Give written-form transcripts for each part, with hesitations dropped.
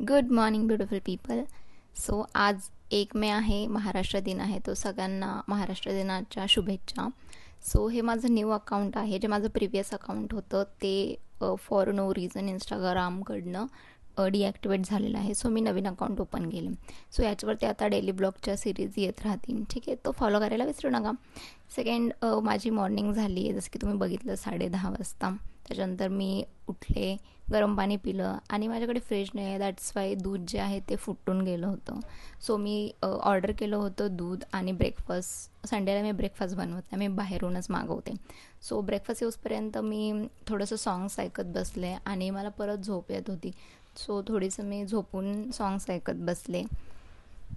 Good morning beautiful people. So आज 1 मे आहे, महाराष्ट्र दिन आहे. तो सगळ्यांना महाराष्ट्र दिनाच्या शुभेच्छा. सो हे माझं न्यू अकाउंट आहे. जे माझं प्रिव्हियस अकाउंट होतं ते फॉर नो रिझन इंस्टाग्रामकडनं डिॲक्टिवेट झालेलं आहे. सो मी नवीन अकाउंट ओपन केलं. सो याच्यावरती आता डेली ब्लॉगच्या सिरीज येत राहतील. ठीक आहे, तो फॉलो करायला विसरू नका. सेकंड, माझी मॉर्निंग झाली आहे, जसं की तुम्ही बघितलं 10:30 वाजता. त्याच्यानंतर मी उठले, गरम पाणी पिलं आणि माझ्याकडे फ्रीज नाही आहे. दॅट्स वाय दूध जे आहे ते फुटून गेलं होतं. सो मी ऑर्डर केलं होतं दूध आणि ब्रेकफास्ट. संडेला मी ब्रेकफास्ट बनवत नाही, मी बाहेरूनच मागवते. सो ब्रेकफास्ट येऊसपर्यंत मी थोडंसं सॉंग्स ऐकत बसले आणि मला परत झोप येत होती. सो थोडीसं मी झोपून सॉंग्स ऐकत बसले.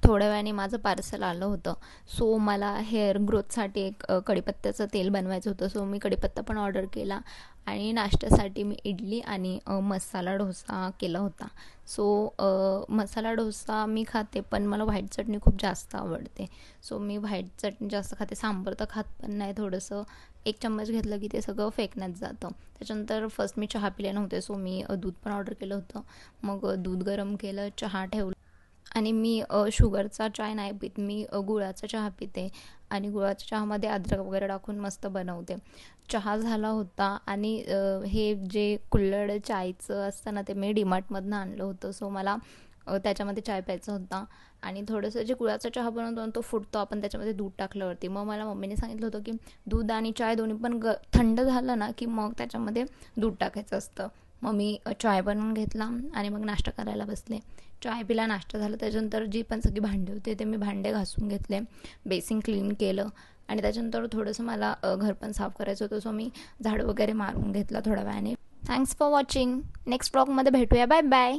थोड्या वेळाने माझं पार्सल आलं होतं. सो मला हेअर ग्रोथसाठी एक कढीपत्त्याचं तेल बनवायचं होतं. सो मी कढीपत्ता पण ऑर्डर केला आणि नाश्त्यासाठी मी इडली आणि मसाला डोसा केला होता. सो मसाला डोसा मी खाते, पण मला व्हाईट चटणी खूप जास्त आवडते. सो मी व्हाईट चटणी जास्त खाते, सांबार तर खात पण नाही. थोडंसं 1 चम्मच घेतलं की ते सगळं फेकण्यात जातं. त्याच्यानंतर फर्स्ट मी चहा पिले नव्हते, सो मी दूध पण ऑर्डर केलं होतं. मग दूध गरम केलं, चहा ठेवला आणि मी शुगरचा चाय नाही पित, मी गुळाचा चहा पिते आणि गुळाच्या चहामध्ये अद्रक वगैरे टाकून मस्त बनवते. चहा झाला होता आणि हे जे कुल्हड चायचं असतं ना, ते मी डीमार्टमधनं आणलं होतं. सो मला त्याच्यामध्ये चाय प्यायचा होता आणि थोडंसं जे गुळाचा चहा बनवतो ना, तो फुटतो आपण त्याच्यामध्ये दूध टाकल्यावरती. मग मला मम्मीने सांगितलं होतं की दूध आणि चाय दोन्ही पण थंड झालं ना, की मग त्याच्यामध्ये दूध टाकायचं असतं. मग मी चाय बनवून घेतला आणि मग नाश्ता करायला बसले. चाय पिला, नाश्ता झाला. त्याच्यानंतर जी पण सगळी भांडी होते ते मी भांडे घासून घेतले, बेसिन क्लीन केलं आणि त्याच्यानंतर थोडंसं मला घर पण साफ करायचं होतं. सो मी झाडू वगैरे मारून घेतला थोड्या वेळाने. Thanks for watching. नेक्स्ट ब्लॉगमध्ये भेटूया. Bye bye.